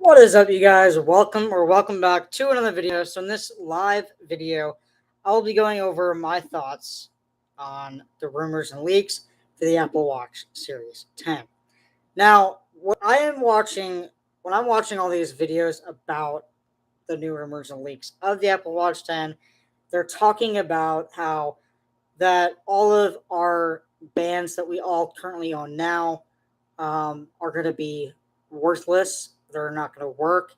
What is up, you guys? Welcome back to another video. So in this live video, I will be going over my thoughts on the rumors and leaks for the Apple Watch Series 10. Now, when I'm watching all these videos about the new rumors and leaks of the Apple Watch 10, they're talking about how that all of our bands that we all currently own now are going to be worthless. They're not going to work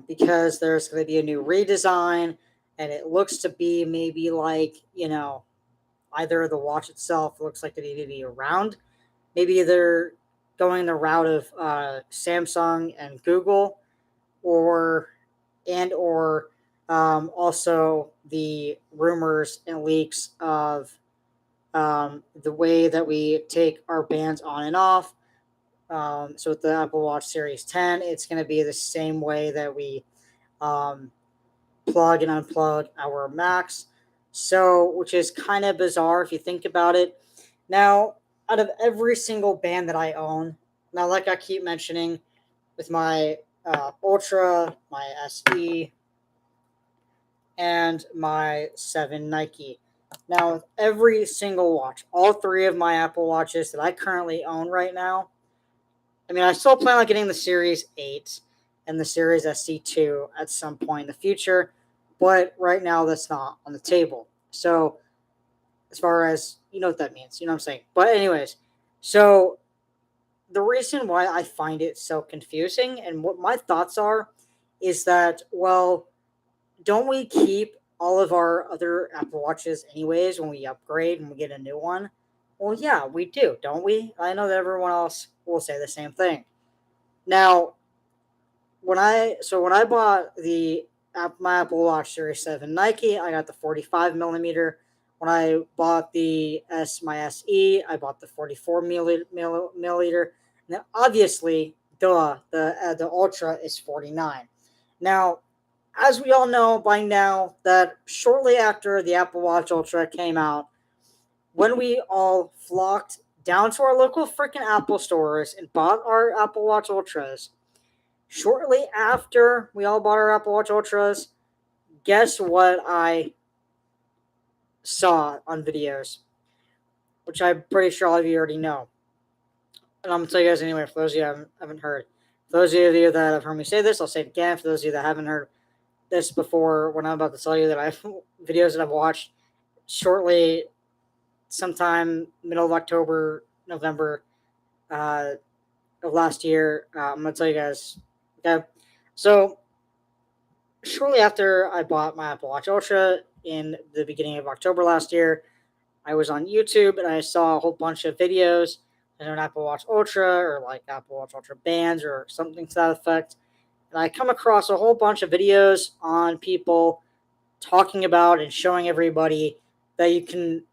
because there's going to be a new redesign, and it looks to be maybe like either the watch itself looks like they need to be around. Maybe they're going the route of Samsung and Google, or also the rumors and leaks of the way that we take our bands on and off. So with the Apple Watch Series 10, it's going to be the same way that we um, plug and unplug our Macs. So, which is kind of bizarre if you think about it. Now, out of every single band that I own, now, like I keep mentioning, with my Ultra, my SE, and my 7 Nike. Now, with every single watch, all three of my Apple Watches that I currently own right now, I mean, I still plan on getting the Series 8 and the Series SC2 at some point in the future, but right now that's not on the table. So, as far as you know what that means, you know what I'm saying. But, anyways, so the reason why I find it so confusing and what my thoughts are is that, well, don't we keep all of our other Apple Watches anyways when we upgrade and we get a new one? Well, yeah, we do, don't we? I know that everyone else will say the same thing. Now, when I bought my Apple Watch Series 7 Nike, I got the 45 millimeter. When I bought my SE, I bought the 44 milliliter. Now, obviously, the Ultra is 49. Now, as we all know by now, that shortly after the Apple Watch Ultra came out, when we all flocked down to our local freaking Apple stores and bought our Apple Watch Ultras, shortly after we all bought our Apple Watch Ultras, guess what I saw on videos, which I'm pretty sure all of you already know. And I'm going to tell you guys anyway, for those of you who haven't heard. For those of you that have heard me say this, I'll say it again. For those of you that haven't heard this before, when I'm about to tell you that I have videos that I've watched shortly, sometime middle of October, November of last year, I'm going to tell you guys. Okay. So, shortly after I bought my Apple Watch Ultra in the beginning of October last year, I was on YouTube and I saw a whole bunch of videos on an Apple Watch Ultra or like Apple Watch Ultra bands or something to that effect. And I come across a whole bunch of videos on people talking about and showing everybody that you can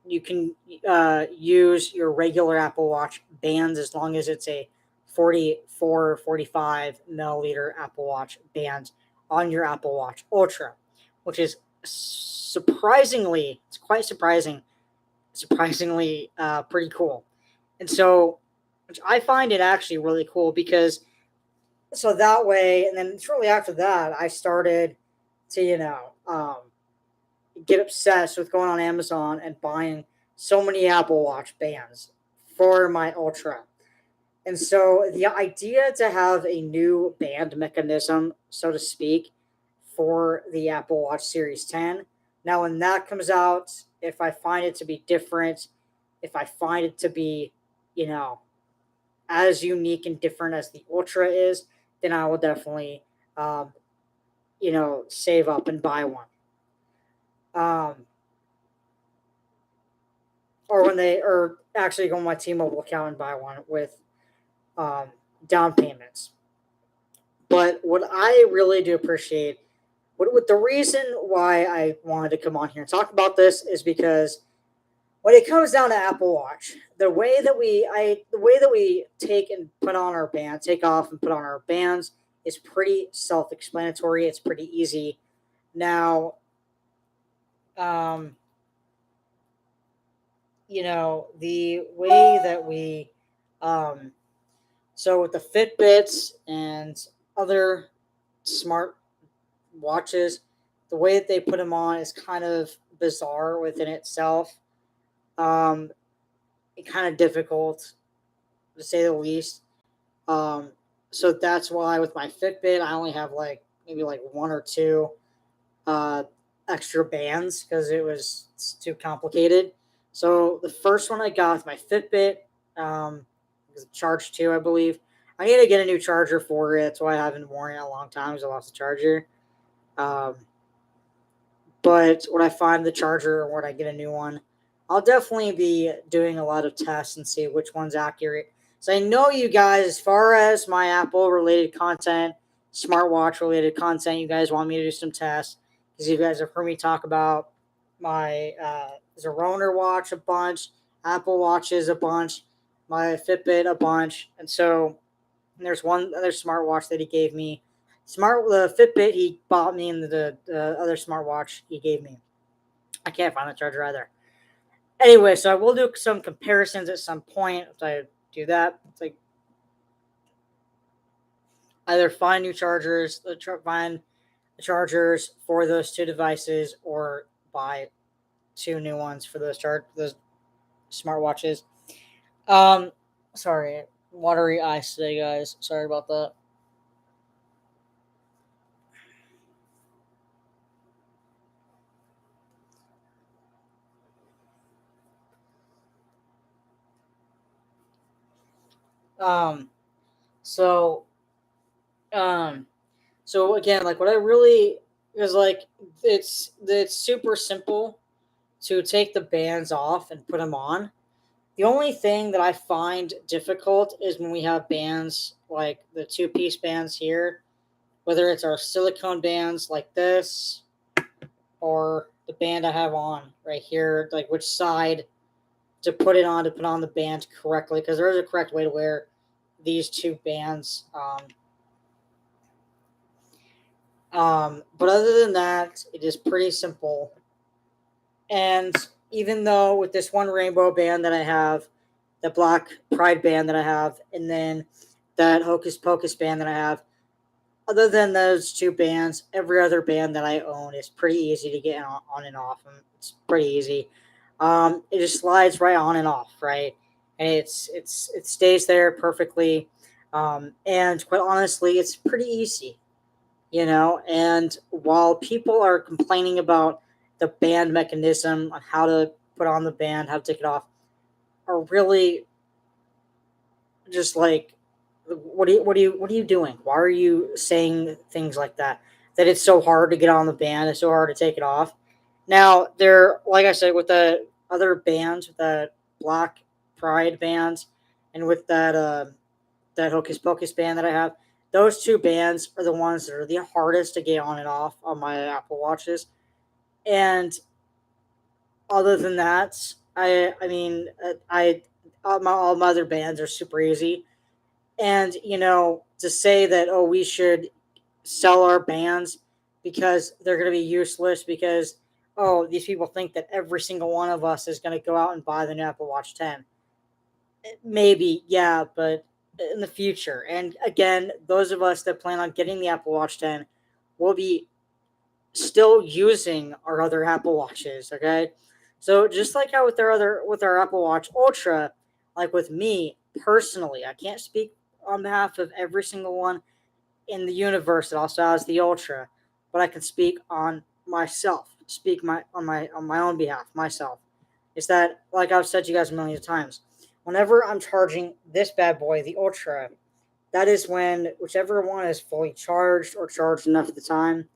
use your regular Apple Watch bands as long as it's a 44 45 milliliter Apple Watch band on your Apple Watch Ultra, which is it's quite surprisingly pretty cool. And so, which I find it actually really cool because so that way, and then shortly after that, I started to, get obsessed with going on Amazon and buying so many Apple Watch bands for my Ultra. And so the idea to have a new band mechanism, so to speak, for the Apple Watch Series 10. Now, when that comes out, if I find it to be different, if I find it to be, you know, as unique and different as the Ultra is, then I will definitely, um, save up and buy one. Um, or actually go on my T-Mobile account and buy one with um, down payments. But what I really do appreciate, what the reason why I wanted to come on here and talk about this is because when it comes down to Apple Watch, the way that we take off and put on our bands is pretty self-explanatory. It's pretty easy. Now, um, the way that we um, So with the Fitbits and other smart watches, the way that they put them on is kind of bizarre within itself. Um, Kind of difficult to say the least. Um, so that's why with my Fitbit, I only have like maybe like one or two uh, extra bands because it's too complicated. So the first one I got with my Fitbit, was Charge 2, I believe. I need to get a new charger for it. That's why I haven't worn it in a long time because I lost the charger. Um, but when I find the charger or when I get a new one, I'll definitely be doing a lot of tests and see which one's accurate. So I know you guys, as far as my Apple related content, smartwatch related content, you guys want me to do some tests because you guys have heard me talk about my Zeroner watch a bunch, Apple watches a bunch, my Fitbit a bunch, and so and there's one other smartwatch that he gave me. The Fitbit he bought me, and the other smartwatch he gave me. I can't find the charger either. Anyway, so I will do some comparisons at some point. If I do that, it's like either find new chargers, find the chargers for those two devices, or buy two new ones for those smartwatches. Um, Sorry, watery eyes today, guys. Sorry about that. Um, so um, so again, like what I really is like, it's super simple to take the bands off and put them on. The only thing that I find difficult is when we have bands like the two-piece bands here, whether it's our silicone bands like this or the band I have on right here, like which side to put it on to put on the band correctly, because there is a correct way to wear these two bands. But other than that, it is pretty simple. And even though with this one rainbow band that I have, the Black Pride band that I have, and then that Hocus Pocus band that I have, other than those two bands, every other band that I own is pretty easy to get on and off. It's pretty easy. It just slides right on and off, right? And it stays there perfectly. And quite honestly, it's pretty easy, you know. And while people are complaining about the band mechanism on how to put on the band, how to take it off, are really just like, what are you doing? Why are you saying things like that? That it's so hard to get on the band, it's so hard to take it off. Now, there, like I said, with the other bands, with the Black Pride bands, and with that Hocus Pocus band that I have, those two bands are the ones that are the hardest to get on and off on my Apple watches. And other than that, I mean, all my other bands are super easy. And to say that, oh, we should sell our bands because they're going to be useless because, oh, these people think that every single one of us is going to go out and buy the new Apple Watch 10. Maybe, yeah, but in the future. And again, those of us that plan on getting the Apple Watch 10 will be still using our other Apple Watches, okay? So just like how with our Apple Watch Ultra, like with me personally, I can't speak on behalf of every single one in the universe that also has the Ultra, but I can speak on myself, speak on my own behalf, myself. Is that, like I've said to you guys a million times, whenever I'm charging this bad boy, the Ultra, that is when whichever one is fully charged or charged enough at the time,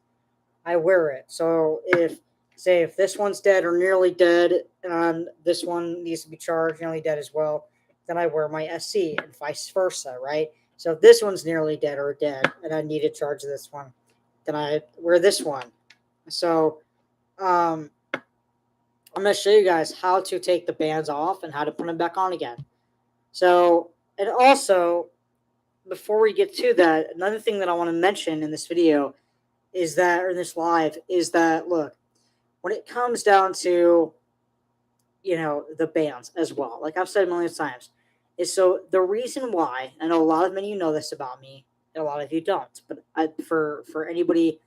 I wear it. So if this one's dead or nearly dead, and this one needs to be charged, nearly dead as well, then I wear my SC and vice versa, right? So if this one's nearly dead or dead, and I need to charge this one, then I wear this one. So um, I'm going to show you guys how to take the bands off and how to put them back on again. So, and also, before we get to that, another thing that I want to mention in this video is that, or in this live, is that, look, when it comes down to, the bands as well, like I've said a million times, is so the reason why, I know a lot of many of you know this about me, and a lot of you don't, but for anybody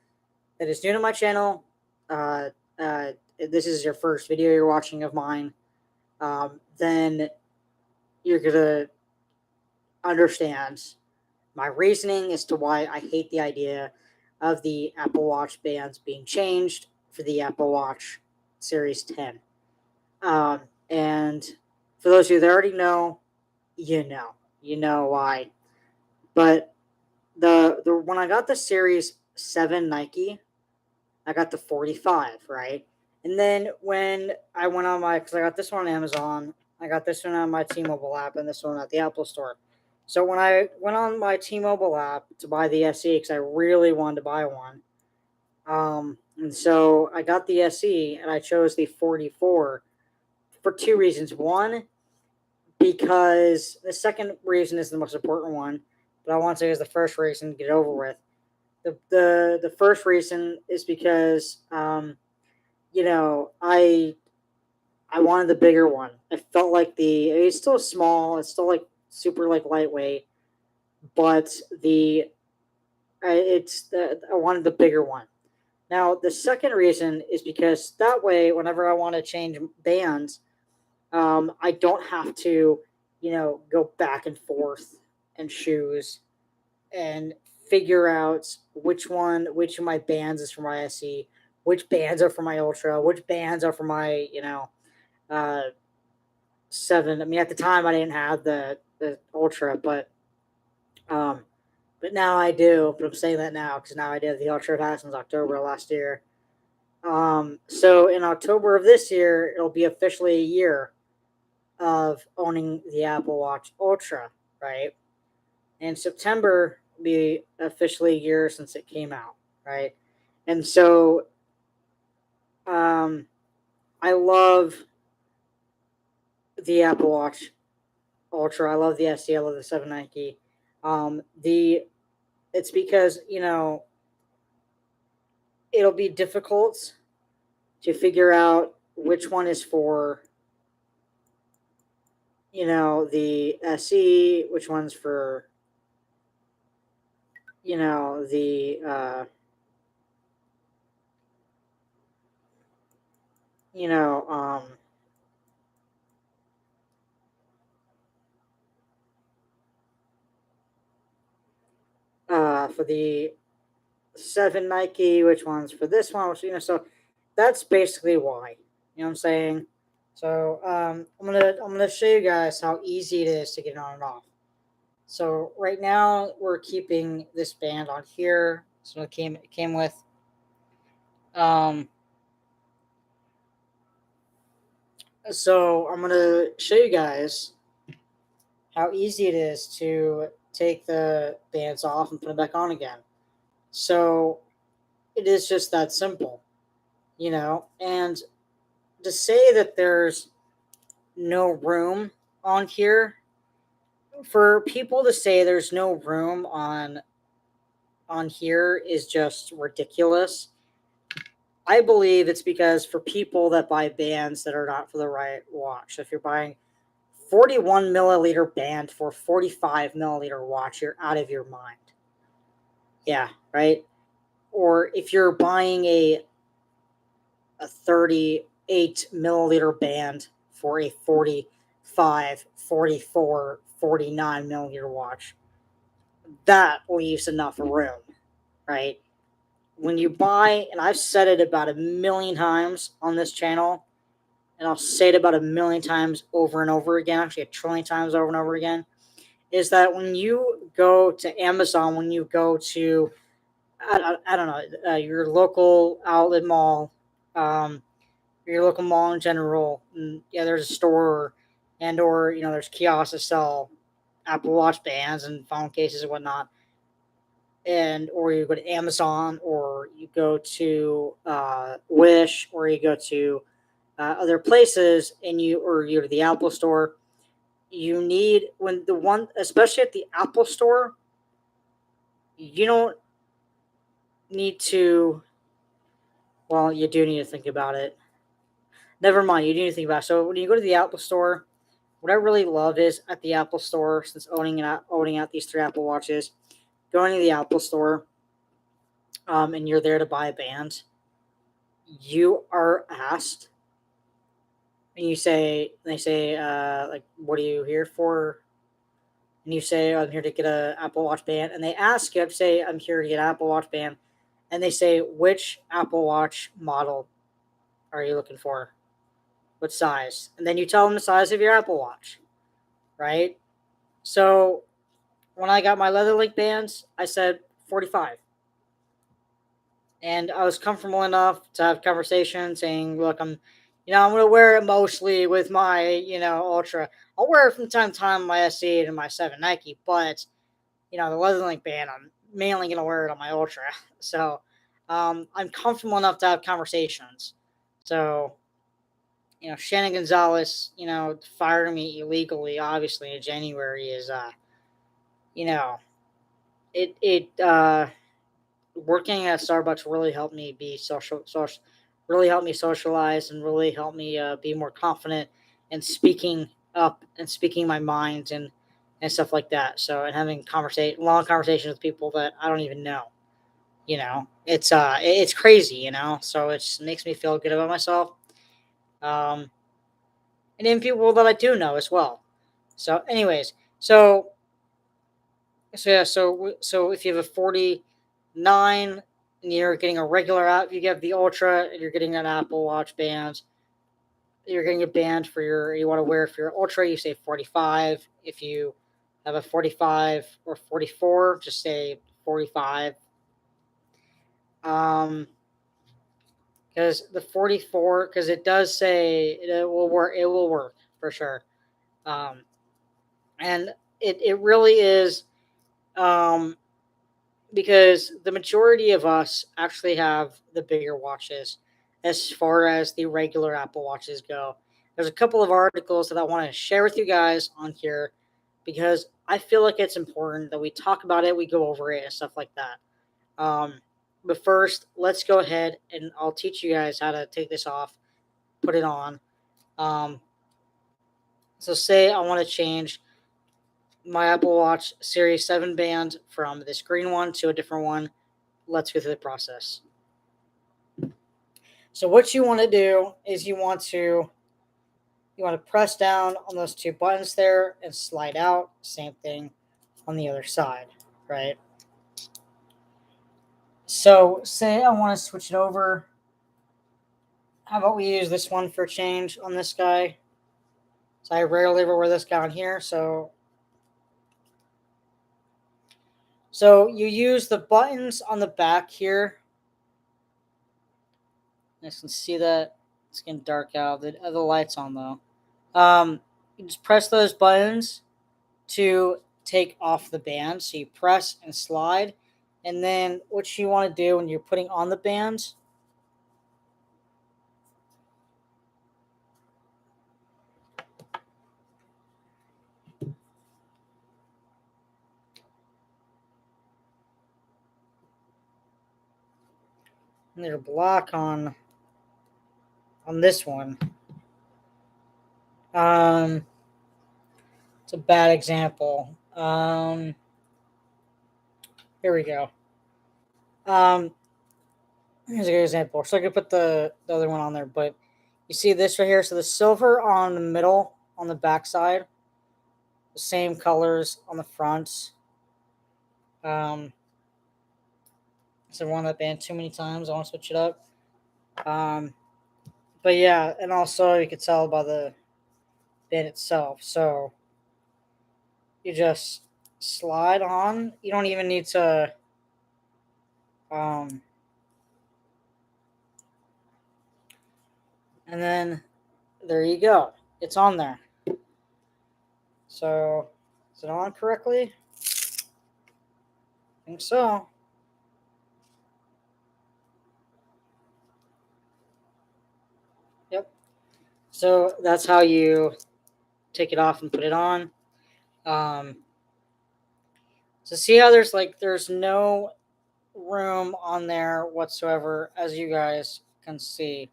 that is new to my channel, uh, this is your first video you're watching of mine, then you're gonna understand my reasoning as to why I hate the idea of the Apple Watch bands being changed for the Apple Watch Series 10. And for those of you that already know, you know why. But the when I got the Series 7 Nike, I got the 45, right? And then when I went on because I got this one on Amazon, I got this one on my T-Mobile app, and this one at the Apple Store. So when I went on my T-Mobile app to buy the SE, because I really wanted to buy one, and so I got the SE, and I chose the 44 for two reasons. One, because the second reason is the most important one, but I want to say is the first reason to get it over with. The first reason is because I wanted the bigger one. I felt like it's still small, it's still like super like lightweight, but I wanted the bigger one. Now the second reason is because that way, whenever I want to change bands, I don't have to, go back and forth and choose and figure out which of my bands is for my SE, which bands are for my Ultra, which bands are for my, uh, 7. I mean, at the time I didn't have the Ultra, um, but now I do. But I'm saying that now because now I do. The Ultra passed since October last year. So in October of this year, it'll be officially a year of owning the Apple Watch Ultra, right? And September will be officially a year since it came out, right? And so I love the Apple Watch Ultra. I love the SE. I love the 7 Nike. It's because it'll be difficult to figure out which one is for the SE, which one's for the you know for the 7 Nike, which one's for this one, so that's basically why. You know what I'm saying? So I'm gonna show you guys how easy it is to get it on and off. So right now we're keeping this band on here. So it came with. Um, so I'm gonna show you guys how easy it is to take the bands off and put them back on again. So it is just that simple, and to say that there's no room on here, for people to say there's no room on here is just ridiculous. I believe it's because for people that buy bands that are not for the right watch. So if you're buying 41 milliliter band for 45 milliliter watch, you're out of your mind. Yeah, right. Or if you're buying a 38 milliliter band for a 45, 44, 49 milliliter watch, that leaves enough room, right? When you buy, and I've said it about a million times on this channel, and I'll say it about a million times over and over again, actually a trillion times over and over again, is that when you go to Amazon, when you go to, I don't know, your local outlet mall, your local mall in general, and yeah, there's a store or there's kiosks that sell Apple Watch bands and phone cases and whatnot, or you go to Amazon, or you go to Wish, or you go to other places, and you go to the Apple Store. You need, when the one, especially at the Apple Store, you don't need to. Well, you do need to think about it. Never mind, you do need to think about it. So when you go to the Apple Store, what I really love is at the Apple Store, since owning out these 3 Apple Watches, going to the Apple Store, and you're there to buy a band, you are asked, and they say, like, what are you here for? And you say, I'm here to get a Apple Watch band, and they ask you, I say, I'm here to get an Apple Watch band, and they say, which Apple Watch model are you looking for? What size? And then you tell them the size of your Apple Watch, right? So when I got my leather link bands, I said 45. And I was comfortable enough to have conversation saying, look, I'm going to wear it mostly with my, Ultra. I'll wear it from time to time on my SE and my 7 Nike, but, the leather link band, I'm mainly going to wear it on my Ultra. So I'm comfortable enough to have conversations. So, Shannon Gonzalez, firing me illegally, obviously, in January is, you know, it working at Starbucks really helped me be social, really helped me socialize, and really helped me be more confident in speaking up and speaking my mind and stuff like that. So, and having long conversations with people that I don't even know. It's crazy. So it just makes me feel good about myself. Um, and in people that I do know as well. So, anyways, so if you have a 49 and you're getting a regular app, you get the Ultra and you're getting an Apple Watch band. You're getting a band you want to wear for your Ultra, you say 45. If you have a 45 or 44, just say 45. Because the 44, because it does say it will work for sure. Um, and it really is, um, because the majority of us actually have the bigger watches as far as the regular Apple Watches go. There's a couple of articles that I want to share with you guys on here because I feel like it's important that we talk about it, we go over it, and stuff like that. Um, but first, let's go ahead and I'll teach you guys how to take this off, put it on. Um, so, say I want to change my Apple Watch Series 7 band from this green one to a different one. Let's go through the process. So what you want to do is you want to press down on those 2 buttons there and slide out. Same thing on the other side, right? So say I want to switch it over. How about we use this one for change on this guy? So I rarely ever wear this guy on here. So you use the buttons on the back here. You can see that it's getting dark out. The light's on though. You just press those buttons to take off the band. So you press and slide. And then what you want to do when you're putting on the band, and there's a block on this one. It's a bad example. Here we go. Here's a good example. So I could put the other one on there, but you see this right here. So the silver on the middle, on the back side, the same colors on the front. So I worn that band too many times. I want to switch it up. But yeah, and also you can tell by the band itself. So you just slide on. You don't even need to. Um, and then there you go. It's on there. So is it on correctly? I think so. Yep. So that's how you take it off and put it on. So see how there's no room on there whatsoever, as you guys can see.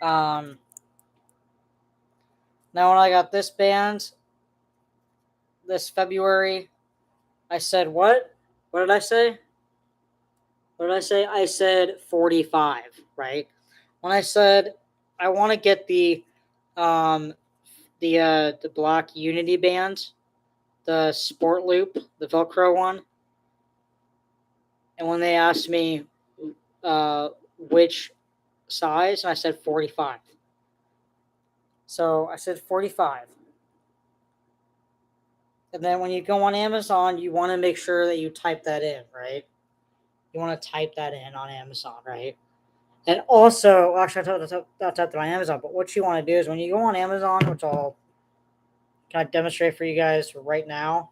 Um, Now, when I got this band this February, I said, what? What did I say? What did I say? I said 45, right? When I said I want to get um the black Unity band, the Sport Loop, the Velcro one, and when they asked me which size, and I said 45. So I said 45. And then when you go on Amazon, you want to make sure that you type that in, right? You want to type that in on Amazon, right? And also, actually, I typed it on Amazon, but what you want to do is when you go on Amazon, which I'll kind of demonstrate for you guys right now,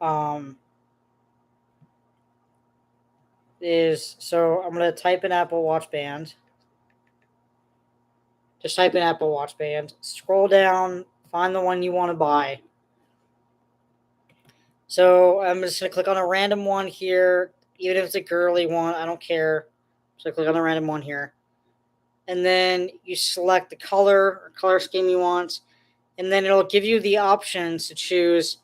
um, is so I'm going to type in Apple Watch Band. Just type in Apple Watch Band. Scroll down, find the one you want to buy. So I'm just going to click on a random one here. Even if it's a girly one, I don't care. So click on the random one here. And then you select the color or color scheme you want. And then it'll give you the options to choose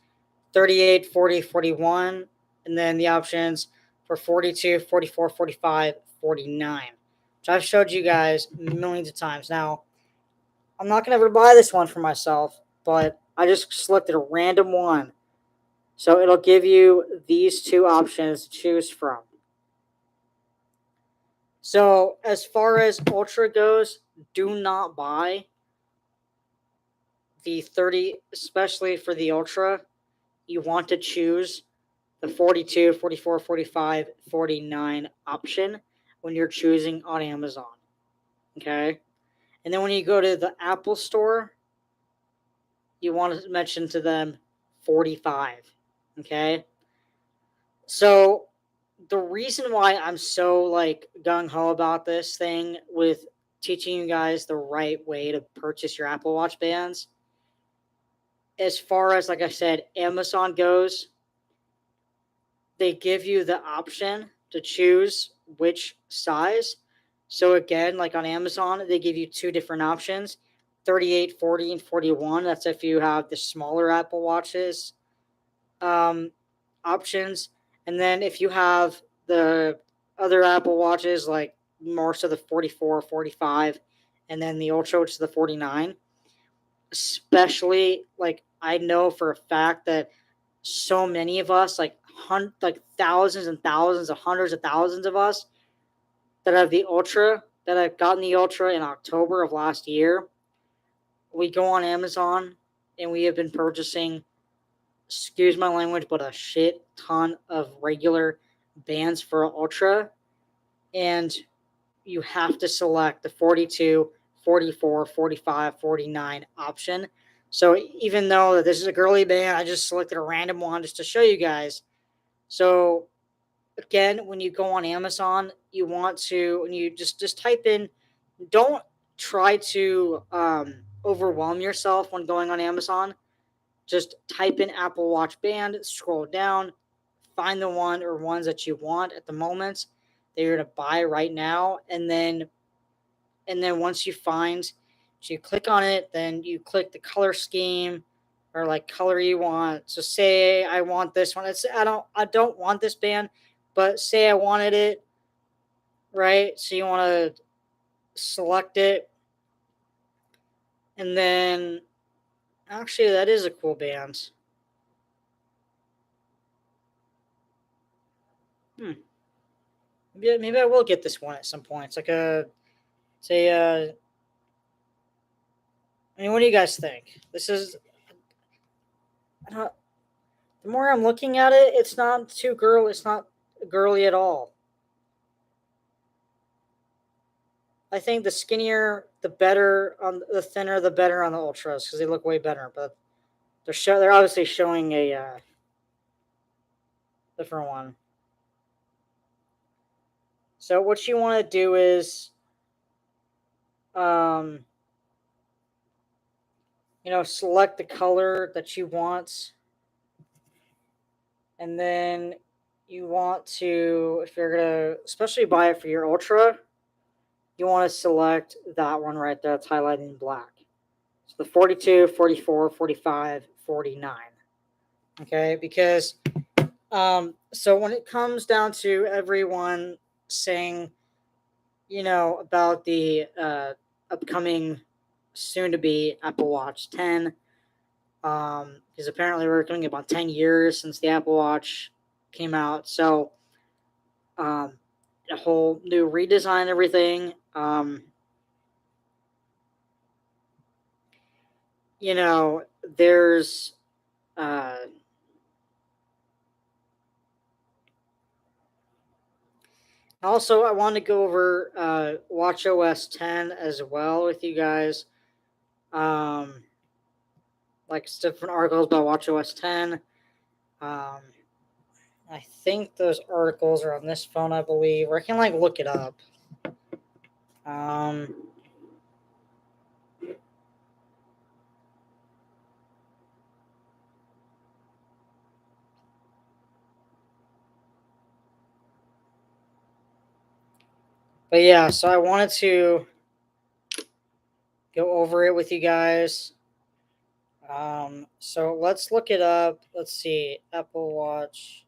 38, 40, 41. And then the options for 42, 44, 45, 49. Which I've showed you guys millions of times. Now, I'm not going to ever buy this one for myself, but I just selected a random one. So it'll give you these two options to choose from. So as far as Ultra goes, do not buy the 30, especially for the Ultra. You want to choose the 42, 44, 45, 49 option when you're choosing on Amazon. Okay? And then when you go to the Apple Store, you want to mention to them 45. Okay? So the reason why I'm so like gung ho about this thing with teaching you guys the right way to purchase your Apple Watch bands, as far as like I said, Amazon goes, they give you the option to choose which size. So again, like on Amazon, they give you two different options, 38, 40, and 41. That's if you have the smaller Apple Watches options. And then if you have the other Apple Watches, like more so the 44, 45, and then the Ultra, which is the 49, especially like I know for a fact that so many of us, like thousands and thousands of hundreds of thousands of us that have the Ultra, that have gotten the Ultra in October of last year, we go on Amazon and we have been purchasing, excuse my language, but a shit ton of regular bands for Ultra. And you have to select the 42, 44, 45, 49 option. So even though this is a girly band, I just selected a random one just to show you guys. So again, when you go on Amazon, you want to, and you just type in, don't try to overwhelm yourself when going on Amazon. Just type in Apple Watch Band, scroll down, find the one or ones that you want at the moment that you're going to buy right now, and then once you find, so you click on it, then you click the color scheme or like color you want. So say I want this one. I don't want this band, but say I wanted it, right? So you want to select it, and then actually that is a cool band. Maybe I will get this one at some point. It's like a say I mean, what do you guys think? This is the more I'm looking at it, it's not too girly. It's not girly at all. I think the skinnier, the better on the thinner, the better on the ultras because they look way better. But they're obviously showing a different one. So what you want to do is, um, select the color that you want, and then you want to, if you're gonna, especially buy it for your ultra, you want to select that one right there that's highlighted in black. So the 42, 44, 45, 49. Okay, because so when it comes down to everyone saying, about the upcoming soon to be Apple Watch 10, because apparently we're going about 10 years since the Apple Watch came out. So a whole new redesign, everything. There's also, I want to go over WatchOS 10 as well with you guys. Like different articles about WatchOS 10. I think those articles are on this phone, I believe, or I can look it up. But yeah, so I wanted to go over it with you guys. So let's look it up. Let's see, Apple Watch.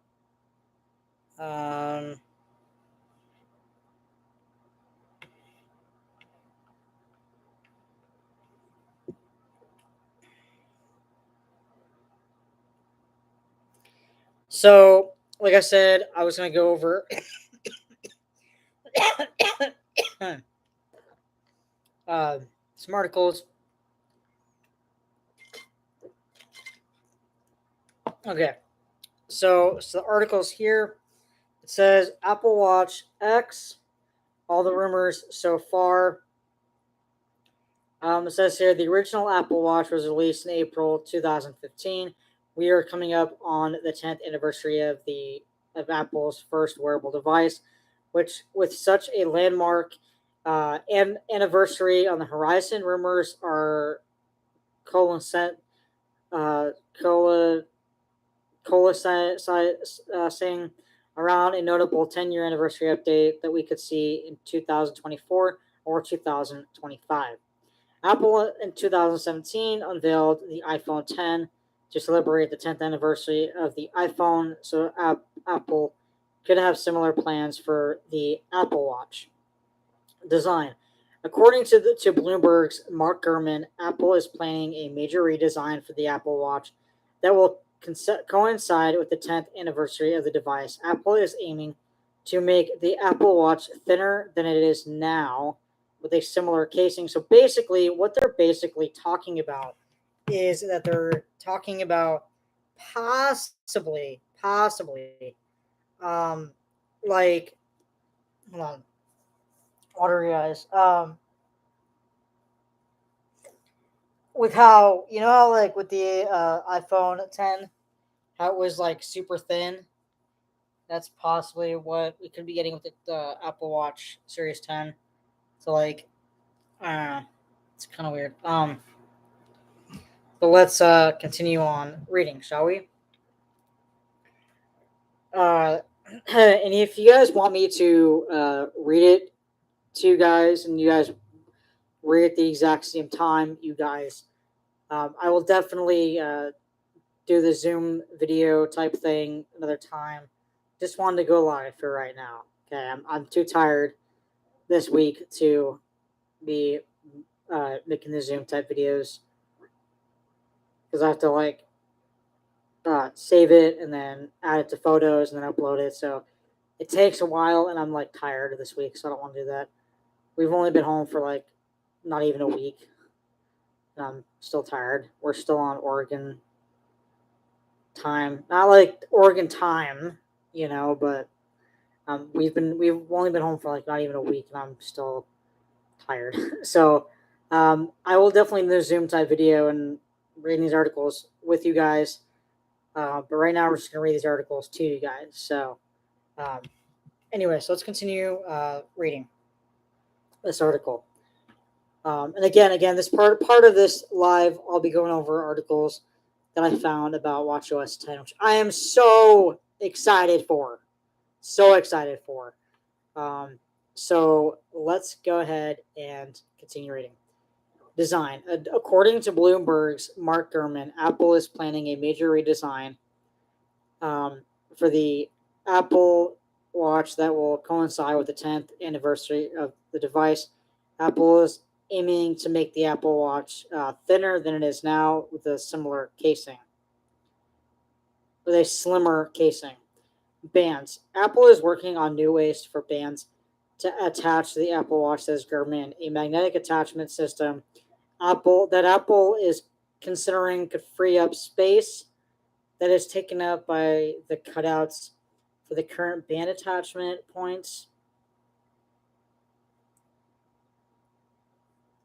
So, like I said, I was gonna go over some articles. Okay, so the articles here. It says Apple Watch X. All the rumors so far. It says here the original Apple Watch was released in April 2015. We are coming up on the 10th anniversary of Apple's first wearable device, which with such a landmark and anniversary on the horizon, rumors are coalescing around a notable 10-year anniversary update that we could see in 2024 or 2025. Apple in 2017 unveiled the iPhone 10 to celebrate the 10th anniversary of the iPhone, so Apple could have similar plans for the Apple Watch design. According to Bloomberg's Mark Gurman, Apple is planning a major redesign for the Apple Watch that will coincide with the 10th anniversary of the device. Apple is aiming to make the Apple Watch thinner than it is now with a similar casing. So basically, what they're basically talking about is that they're talking about possibly, like, hold on, water, guys. With how like with the iPhone 10, how it was like super thin. That's possibly what we could be getting with the Apple Watch Series 10. So like, it's kind of weird. But let's continue on reading, shall we? And if you guys want me to read it to you guys, and you guys read at the exact same time, you guys, I will definitely do the Zoom video type thing another time. Just wanted to go live for right now. Okay, I'm too tired this week to be making the Zoom type videos because I have to save it and then add it to photos and then upload it. So it takes a while, and I'm tired this week, so I don't want to do that. We've only been home for not even a week, and I'm still tired. We're still on Oregon time, not like Oregon time, but we've only been home for not even a week, and I'm still tired. So I will definitely do a Zoom type video and reading these articles with you guys. But right now we're just gonna read these articles to you guys. So anyway, so let's continue reading this article. And again, this part of this live, I'll be going over articles that I found about WatchOS 10, which I am so excited for. So excited for. So let's go ahead and continue reading. design. According to Bloomberg's Mark Gurman, Apple is planning a major redesign for the Apple Watch that will coincide with the 10th anniversary of the device. Apple is aiming to make the Apple Watch thinner than it is now with a similar casing, with a slimmer casing. Bands. Apple is working on new ways for bands to attach to the Apple Watch, says Gurman. A magnetic attachment system Apple is considering could free up space that is taken up by the cutouts for the current band attachment points.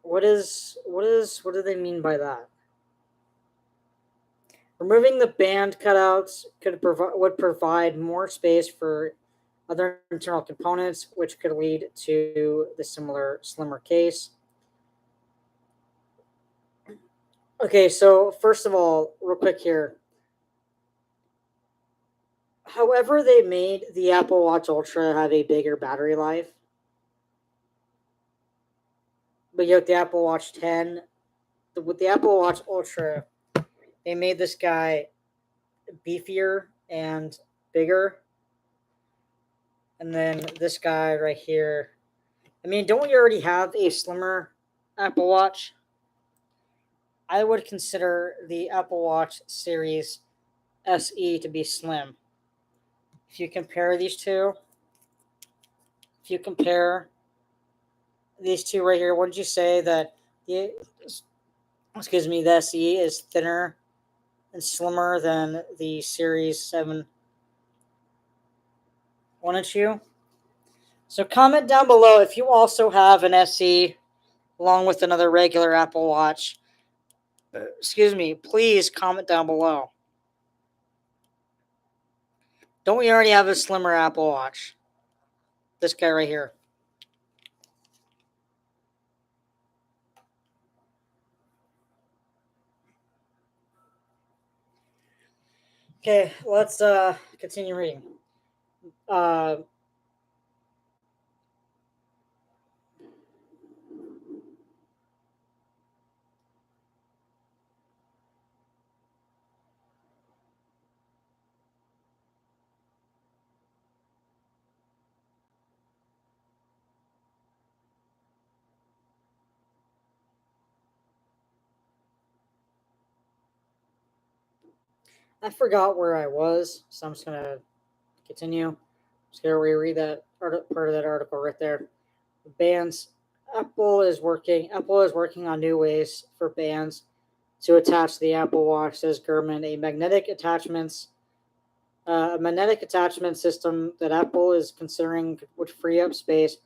What do they mean by that? Removing the band cutouts would provide more space for other internal components, which could lead to the slimmer case. Okay, so first of all, real quick here. However, they made the Apple Watch Ultra have a bigger battery life. But yet the Apple Watch 10, with the Apple Watch Ultra, they made this guy beefier and bigger. And then this guy right here. I mean, don't we already have a slimmer Apple Watch? I would consider the Apple Watch Series SE to be slim. If you compare these two, right here, wouldn't you say that the SE is thinner and slimmer than the Series 7? Wouldn't you? So comment down below if you also have an SE along with another regular Apple Watch. Please comment down below. Don't we already have a slimmer Apple Watch? This guy right here. Okay, let's continue reading. I forgot where I was, so I'm just going to continue. I'm just going to reread that part of that article right there. Bands. Apple is working on new ways for bands to attach to the Apple Watch, says Gurman. A magnetic attachment system that Apple is considering would free up space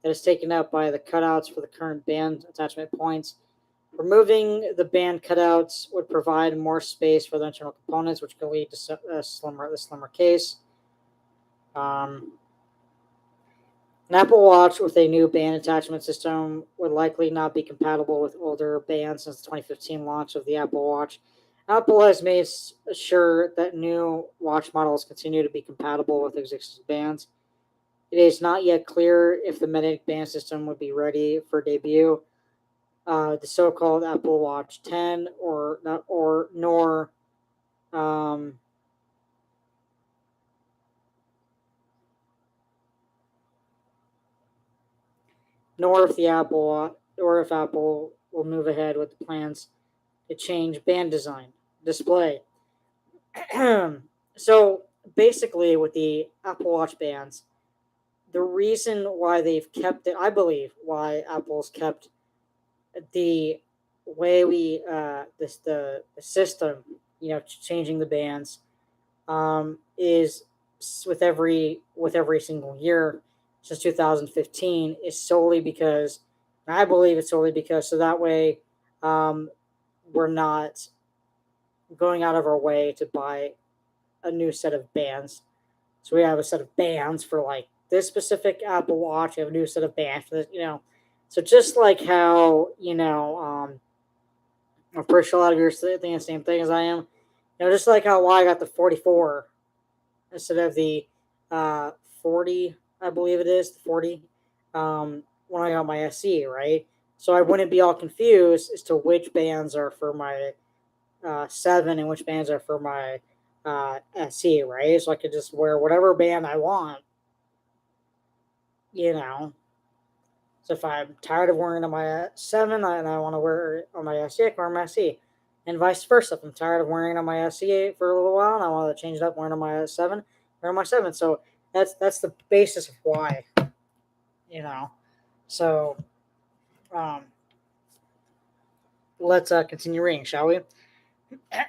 that is taken up by the cutouts for the current band attachment points. Removing the band cutouts would provide more space for the internal components, which could lead to the slimmer case. An Apple Watch with a new band attachment system would likely not be compatible with older bands since the 2015 launch of the Apple Watch. Apple has made sure that new watch models continue to be compatible with existing bands. It is not yet clear if the magnetic band system would be ready for debut. The so-called Apple Watch 10 nor if Apple will move ahead with the plans to change band design display. So basically, with the Apple Watch bands, the reason why they've kept it, I believe, why Apple's kept the way we the system, changing the bands, is with every single year since 2015 is solely because, I believe it's solely because, so that way we're not going out of our way to buy a new set of bands. So we have a set of bands for like this specific Apple Watch. We have a new set of bands for this, So just like how, I'm pretty sure a lot of you are thinking the same thing as I am. Just like how I got the 44 instead of the 40, I believe it is, the 40, when I got my SE, right? so I wouldn't be all confused as to which bands are for my 7 and which bands are for my SE, right? So I could just wear whatever band I want, you know. So if I'm tired of wearing on my 7 and I want to wear it on my SE, I can wear my SE. And vice versa. If I'm tired of wearing it on my SE for a little while and I want to change it up, wearing it on my 7, wear on my 7. So that's the basis of why, you know. So um, let's continue reading, shall we?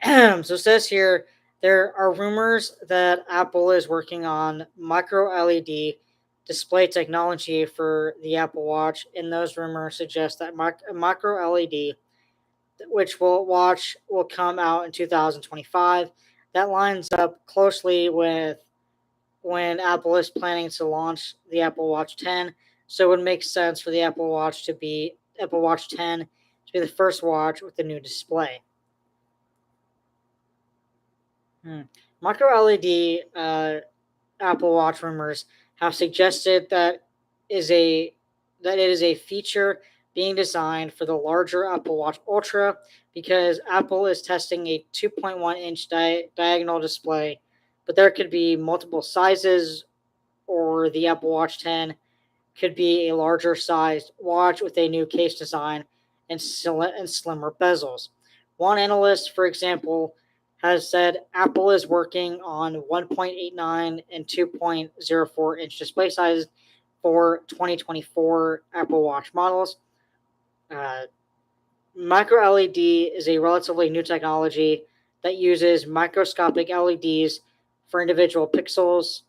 So it says here there are rumors that Apple is working on micro LED display technology for the Apple Watch, and those rumors suggest that micro LED, which will come out in 2025. That lines up closely with when Apple is planning to launch the Apple Watch 10. So it would make sense for the Apple Watch 10 to be the first watch with the new display. Micro LED Apple Watch rumors have suggested that it is a feature being designed for the larger Apple Watch Ultra because Apple is testing a 2.1-inch diagonal display, but there could be multiple sizes, or the Apple Watch 10 could be a larger sized watch with a new case design and slimmer bezels. One analyst, for example, has said Apple is working on 1.89 and 2.04 inch display sizes for 2024 Apple Watch models. Uh, Micro LED is a relatively new technology that uses microscopic LEDs for individual pixels.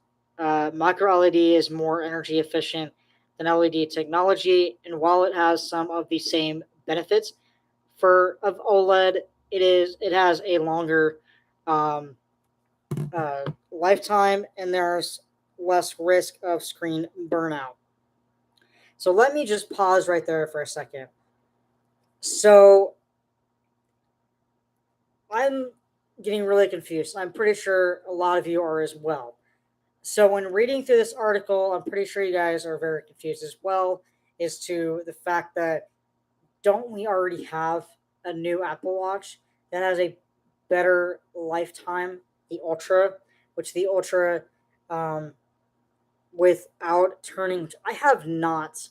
Micro LED is more energy efficient than LED technology, and while it has some of the same benefits of OLED, it has a longer um, lifetime, and there's less risk of screen burnout. So let me just pause right there for a second. So I'm getting really confused. I'm pretty sure a lot of you are as well. So when reading through this article, I'm pretty sure you guys are very confused as well as to the fact that don't we already have a new Apple Watch that has a better lifetime, the Ultra, which the Ultra um, without turning. I have not.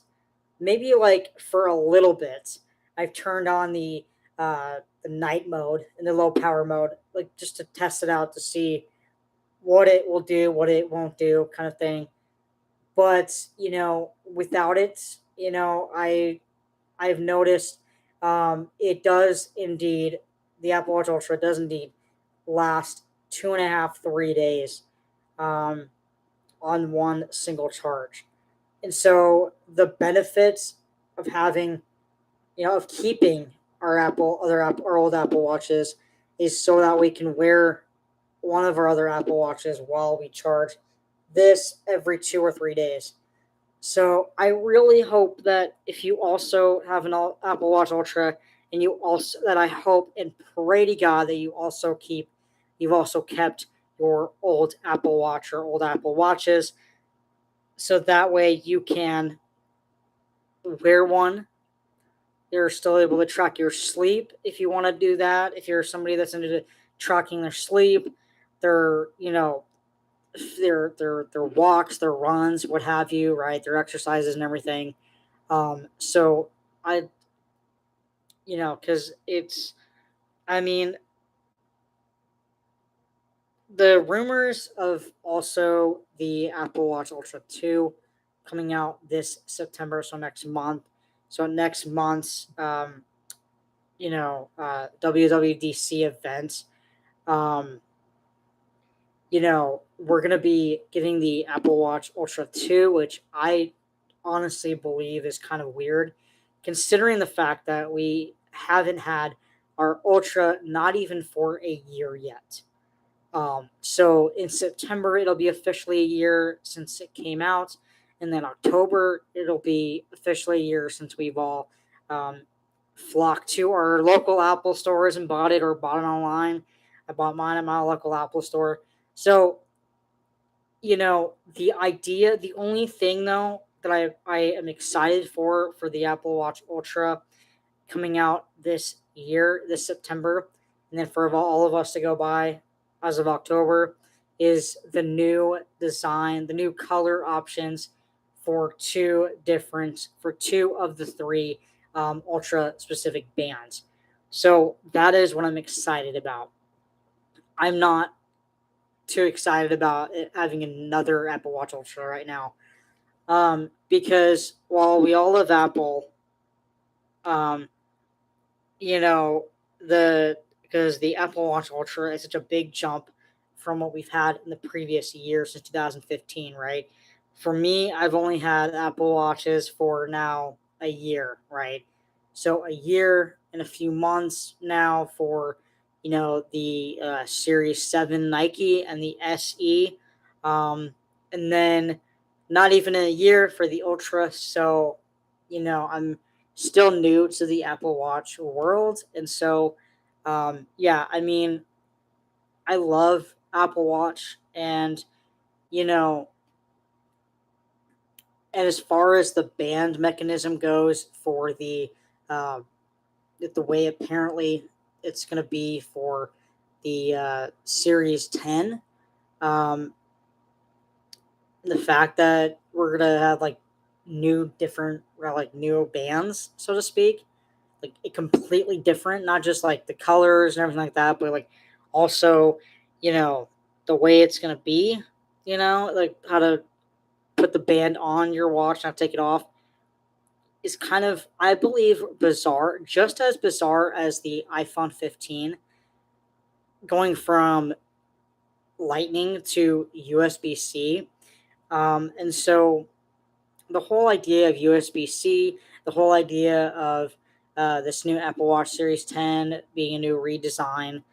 Maybe like for a little bit, I've turned on the night mode and the low power mode, like just to test it out to see what it will do, what it won't do, kind of thing. But without it, I've noticed it does indeed. The Apple Watch Ultra does indeed last 2.5, 3 days um, on one single charge. And so the benefits of having, of keeping our old Apple Watches is so that we can wear one of our other Apple Watches while we charge this every 2 or 3 days. So I really hope that if you also have an Apple Watch Ultra, and I hope and pray to God that you've also kept your old Apple Watch or old Apple Watches, so that way you can wear one. You're still able to track your sleep if you want to do that. If you're somebody that's into tracking their sleep, their their walks, their runs, what have you, right? Their exercises and everything. So I, because I mean, the rumors of also the Apple Watch Ultra 2 coming out this September, so next month. So next month's, WWDC event, um, we're going to be getting the Apple Watch Ultra 2, which I honestly believe is kind of weird, considering the fact that we haven't had our Ultra not even for a year yet. So in September, it'll be officially a year since it came out. And then October, it'll be officially a year since we've all flocked to our local Apple stores and bought it, or bought it online. I bought mine at my local Apple store. So, the only thing though that I am excited for the Apple Watch Ultra coming out this year, this September, and then for all of us to go by as of October, is the new design, the new color options for two of the three ultra specific bands. So that is what I'm excited about. I'm not too excited about having another Apple Watch Ultra right now, because while we all love Apple, um, you know, the because the Apple Watch Ultra is such a big jump from what we've had in the previous year since 2015, right? For me, I've only had Apple Watches for now a year, right? So a year and a few months now for the Series 7 Nike and the SE, and then not even a year for the Ultra. So I'm still new to the Apple Watch world. And so, yeah, I mean, I love Apple Watch. And, you know, and as far as the band mechanism goes for uh, the way apparently it's going to be for the Series 10, um, the fact that we're going to have like new bands, so to speak, like a completely different, not just like the colors and everything like that, but like also, you know, the way it's gonna be, like how to put the band on your watch, not take it off, is kind of, I believe, bizarre, just as bizarre as the iPhone 15 going from Lightning to USB C. And so the whole idea of USB C, the whole idea of this new Apple Watch Series 10 being a new redesign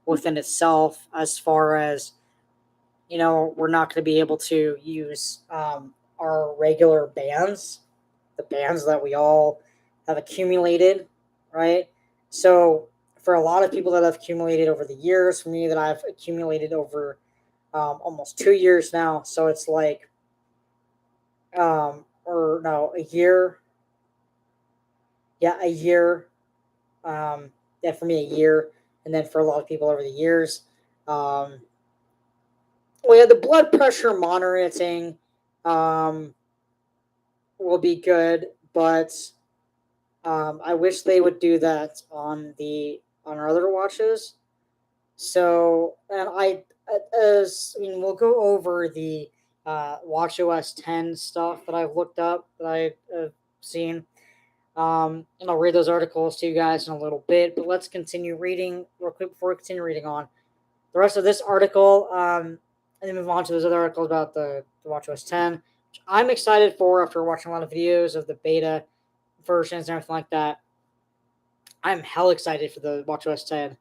within itself, as far as, we're not going to be able to use our regular bands, the bands that we all have accumulated, right? So, for a lot of people that have accumulated over the years, for me that I've accumulated over almost 2 years now, so it's like, or no, a year. Yeah, a year. Yeah, for me, a year. And then for a lot of people over the years. Um, well, yeah, the blood pressure monitoring um, will be good, but I wish they would do that on our other watches. So, and we'll go over the Watch OS 10 stuff that I've looked up, that I've seen. And I'll read those articles to you guys in a little bit, but let's continue reading real quick before we continue reading on the rest of this article, and then move on to those other articles about the WatchOS 10, which I'm excited for after watching a lot of videos of the beta versions and everything like that. I'm hell excited for the WatchOS 10.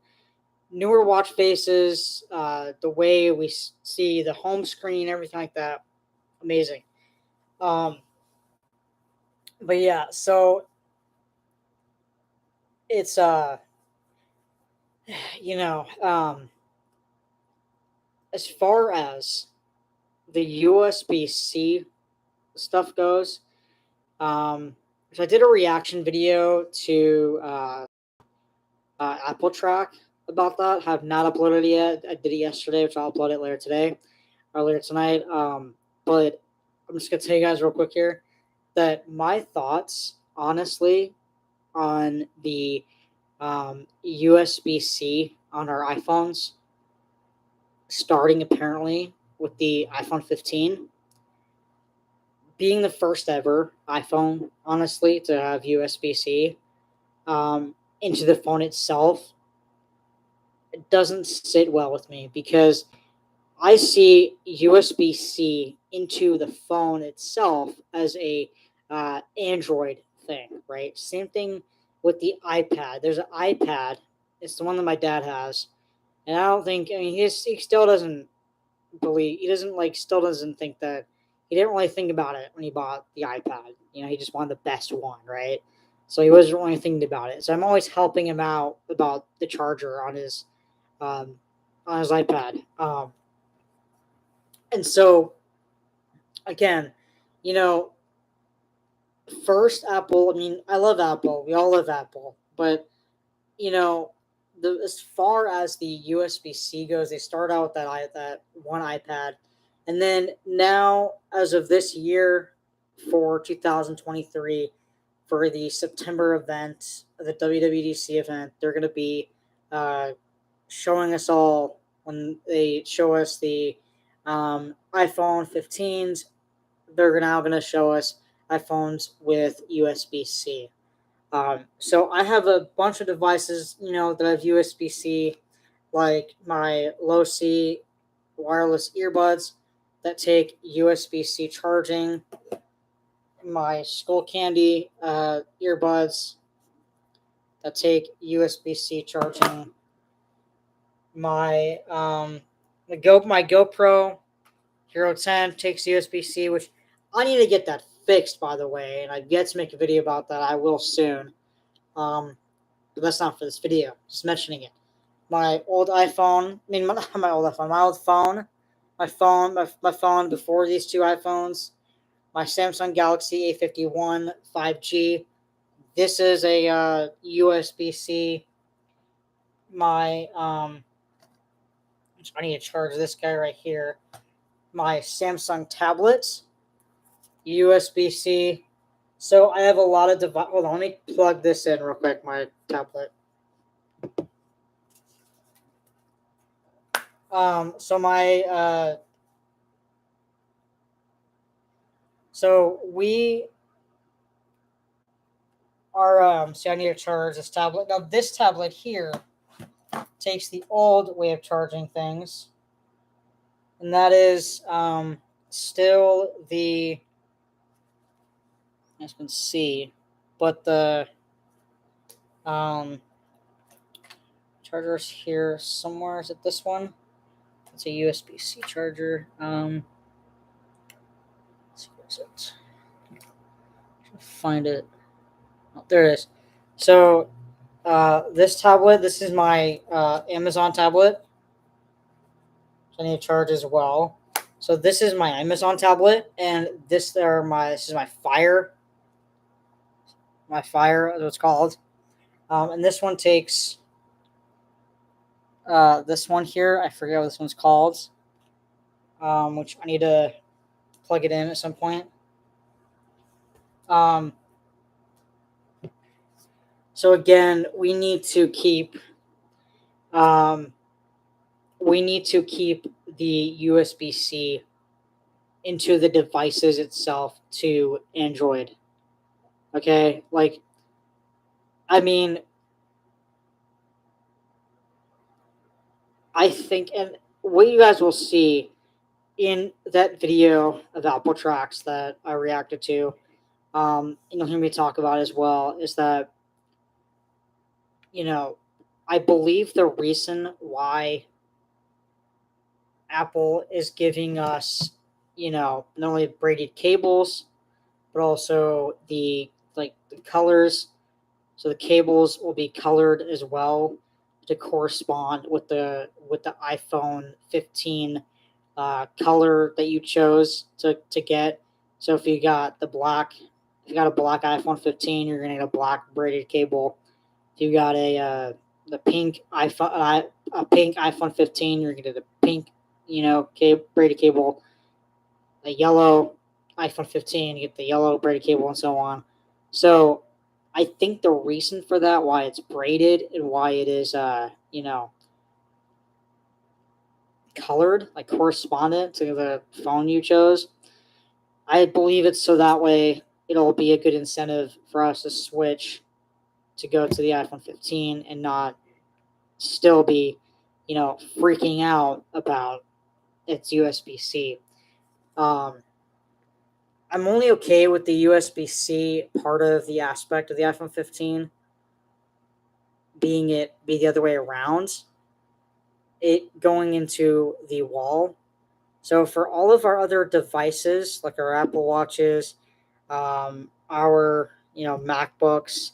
Newer watch faces, the way we see the home screen, everything like that, amazing. Um, but yeah, so it's you know, as far as the USB C stuff goes, so I did a reaction video to Apple Track about that. Have not uploaded it yet. I did it yesterday, which I'll upload it later today or later tonight. But I'm just gonna tell you guys real quick here that my thoughts, honestly, on the USB C on our iPhones, starting apparently with the iPhone 15 being the first ever iPhone, honestly, to have USB C into the phone itself, it doesn't sit well with me, because I see USB C into the phone itself as a Android thing, right? Same thing with the iPad. There's an iPad. It's the one that my dad has, and I don't think. I mean, he still doesn't believe. He doesn't like. Still doesn't think that. He didn't really think about it when he bought the iPad. He just wanted the best one, right? So he wasn't really thinking about it. So I'm always helping him out about the charger um, on his iPad. And so again, you know, first Apple, I mean, I love Apple. We all love Apple. But, you know, as far as the USB C goes, they start out with that one iPad. And then now, as of this year, for 2023, for the September event, the WWDC event, they're going to be uh, showing us all when they show us the iPhone 15s. They're now going to show us iPhones with USB C. So I have a bunch of devices, that have USB C, like my low C wireless earbuds that take USB C charging, my Skull Candy earbuds that take USB C charging, my my GoPro Hero 10 takes USB C, which I need to get that fixed, by the way, and I've yet to make a video about that. I will soon. But that's not for this video. Just mentioning it. My old iPhone. I mean, not my old iPhone. My old phone. My phone before these two iPhones. My Samsung Galaxy A51 5G. This is a USB-C. My I need to charge this guy right here. My Samsung tablets, USB-C. So I have a lot of devices. Hold on, let me plug this in real quick. My tablet. So my so we are so I need to charge this tablet. Now this tablet here takes the old way of charging things, and that is still the, as you can see, but the charger's here somewhere. Is it this one? It's a USB-C charger. Let's see, where is it? Find it. Oh, there it is. So this tablet, this is my Amazon tablet. So I need to charge as well. So this is my Amazon tablet, and this is my Fire. My Fire, is what it's called. And this one takes this one here. I forget what this one's called. Which I need to plug it in at some point. So again, we need to keep the USB-C into the devices itself to Android. Okay, like, I mean, I think, and what you guys will see in that video of Apple Tracks that I reacted to, and you'll hear me talk about as well, is that, I believe the reason why Apple is giving us, not only braided cables, but also the colors. So the cables will be colored as well to correspond with the iPhone 15 color that you chose to get. So if you got a black iPhone 15, you're gonna get a black braided cable. If you got a pink iPhone 15, you're gonna get a pink, braided cable. A yellow iPhone 15, you get the yellow braided cable, and so on. So I think the reason for that, why it's braided and why it is, colored, like correspondent to the phone you chose, I believe it's so that way it'll be a good incentive for us to switch to go to the iPhone 15 and not still be, freaking out about its USB-C. I'm only okay with the USB-C part of the aspect of the iPhone 15 be the other way around, it going into the wall. So for all of our other devices, like our Apple Watches, our MacBooks,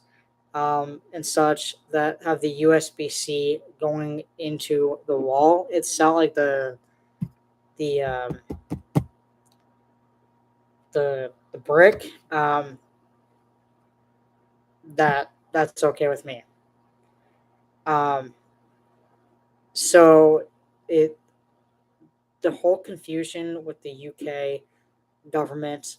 and such that have the USB-C going into the wall, it's not like the the brick. that's okay with me. Um, so it the whole confusion with the UK government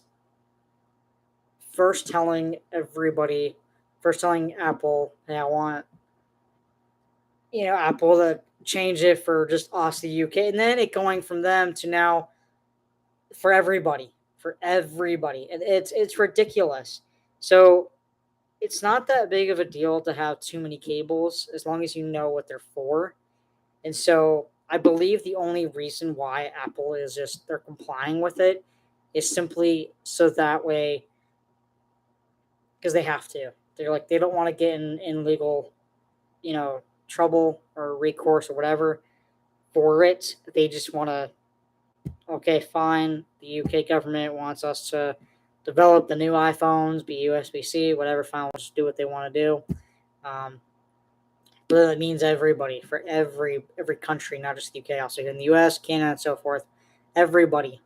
first telling everybody, first telling Apple, hey, I want Apple to change it for just us, the UK, and then it going from them to now for everybody, and it's ridiculous. So it's not that big of a deal to have too many cables as long as you know what they're for. And so I believe the only reason why Apple is just they're complying with it is simply so that way, because they have to. They're like they don't want to get in legal, trouble or recourse or whatever for it. They just want to, okay, fine. The UK government wants us to develop the new iPhones, be USB C, whatever. Fine, we'll just do what they want to do. Um, but it means everybody for every country, not just the UK, also in the US, Canada, and so forth. Everybody,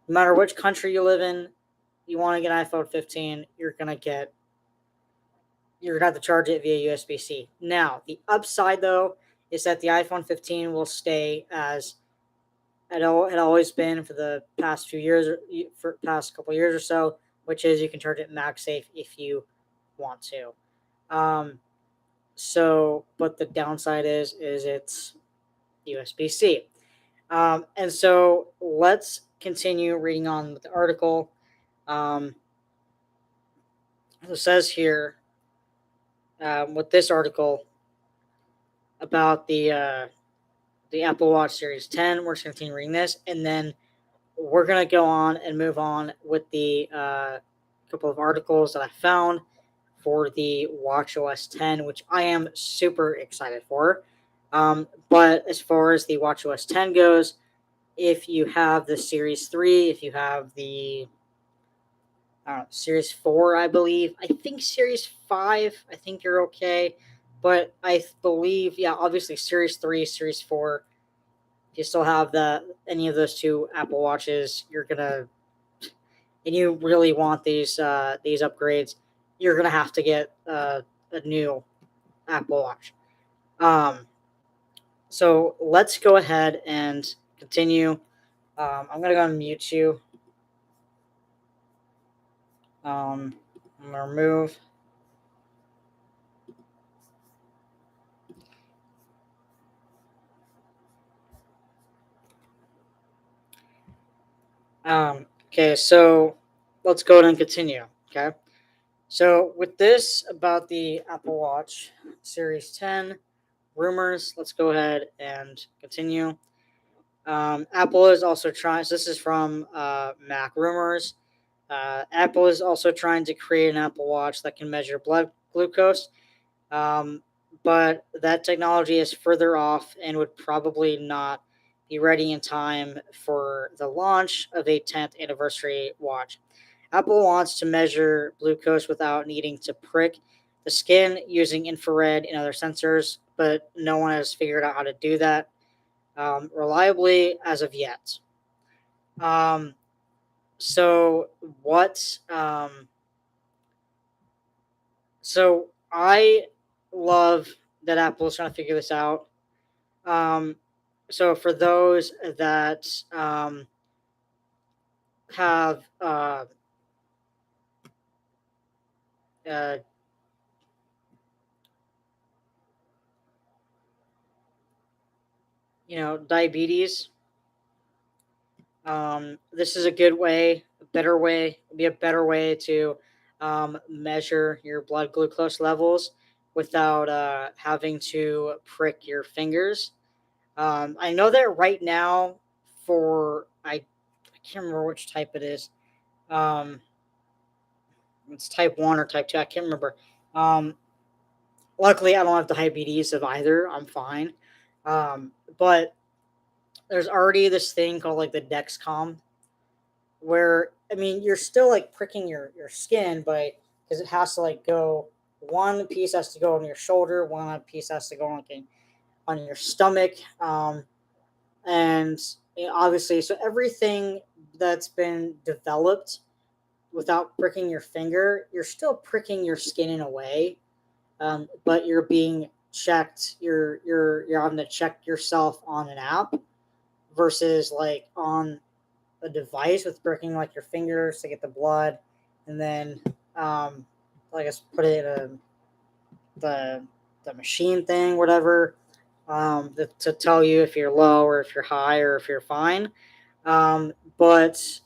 no matter which country you live in, you want to get an iPhone 15, you're gonna have to charge it via USB C. Now, the upside though is that the iPhone 15 will stay as it had always been for the past few years, or for past couple years or so, which is you can charge it MagSafe if you want to. Um, but the downside is it's USB C. And so let's continue reading on with the article. Um, it says here with this article about the Apple Watch Series 10. We're just going to continue reading this, and then we're going to go on and move on with the couple of articles that I found for the WatchOS 10, which I am super excited for. But as far as the WatchOS 10 goes, if you have the Series 3, if you have the Series 4, I believe. I think Series 5, I think you're okay. But I believe, yeah, obviously Series 3, Series 4, if you still have any of those two Apple Watches, and you really want these upgrades, you're gonna have to get a new Apple Watch. So let's go ahead and continue. I'm gonna go and mute you. I'm gonna remove. Okay, so let's go ahead and continue. Okay, so with this about the Apple Watch Series 10 rumors, let's go ahead and continue. Apple is also trying. So this is from Mac Rumors. Apple is also trying to create an Apple Watch that can measure blood glucose, um, but that technology is further off and would probably not be ready in time for the launch of a 10th anniversary watch. Apple wants to measure glucose without needing to prick the skin using infrared and other sensors, but no one has figured out how to do that reliably as of yet. Um, so what? So I love that Apple is trying to figure this out. Um, so for those that have uh, diabetes, this is a good way, a better way to measure your blood glucose levels without having to prick your fingers. I know that right now I can't remember which type it is. Um, it's type 1 or type 2. I can't remember. Um, Luckily, I don't have diabetes of either. I'm fine. But there's already this thing called like the Dexcom, where I mean you're still like pricking your skin, but because it has to like go, one piece has to go on your shoulder, one piece has to go on your stomach, and obviously, so everything that's been developed without pricking your finger, you're still pricking your skin in a way, but you're being checked. You're having to check yourself on an app versus like on a device with pricking like your fingers to get the blood, and then I guess put it in the machine thing, whatever, to tell you if you're low or if you're high or if you're fine. But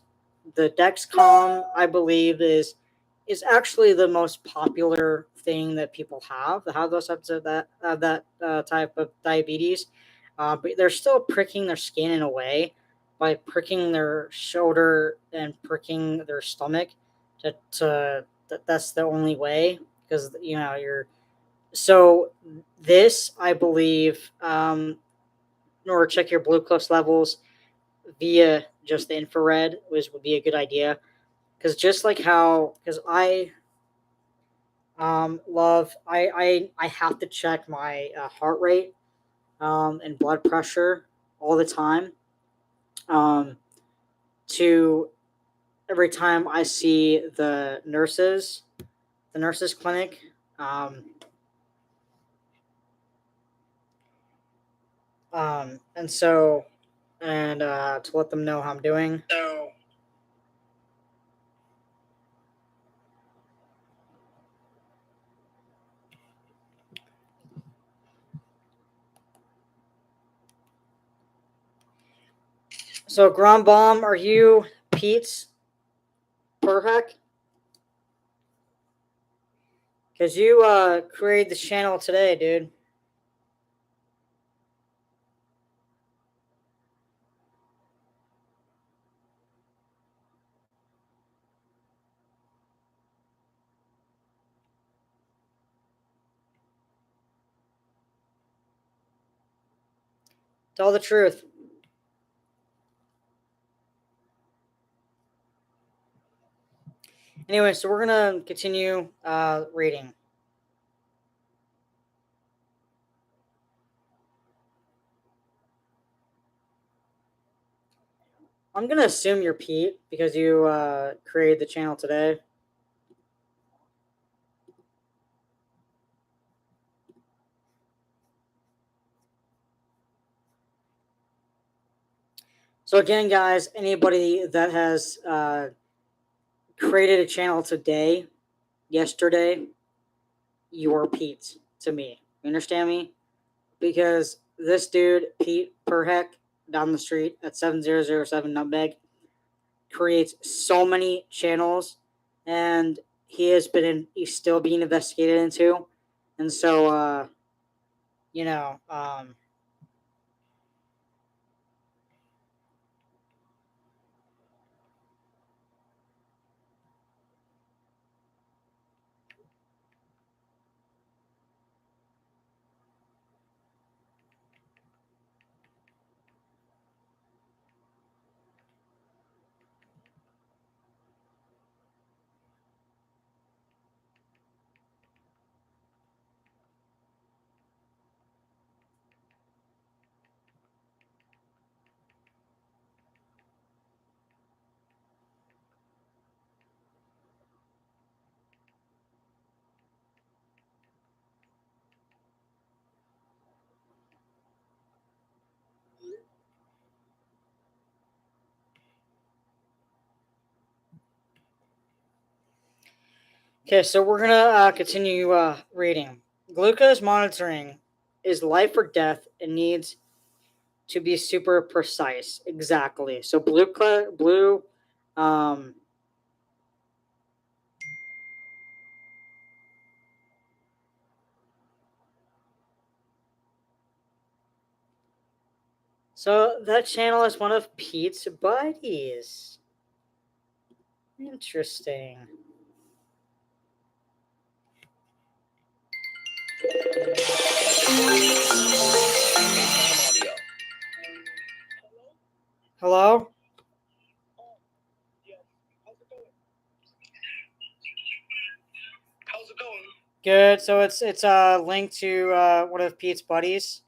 the Dexcom, I believe, is actually the most popular thing that people have those types of that type of diabetes. But they're still pricking their skin in a way by pricking their shoulder and pricking their stomach. That's the only way, because you're so this, I believe, in order to check your glucose levels via just the infrared would be a good idea, because just like how, because I have to check my heart rate and blood pressure all the time, um, to every time I see the nurses clinic, um, and so and to let them know how I'm doing. So Grand Bomb, are you Pete's Perhack? Because you created the channel today, dude. Tell the truth. Anyway, so we're gonna continue reading. I'm gonna assume you're Pete because you created the channel today. So again, guys, anybody that has created a channel today, yesterday, you're Pete to me. You understand me? Because this dude, Pete Perheck, down the street at 7007 Nutmeg, creates so many channels, and he's still being investigated into, and so you know um okay, so we're gonna continue reading. Glucose monitoring is life or death and needs to be super precise. Exactly. So blue um so that channel is one of Pete's buddies. Interesting. Hello? Good. So it's linked to one of Pete's buddies.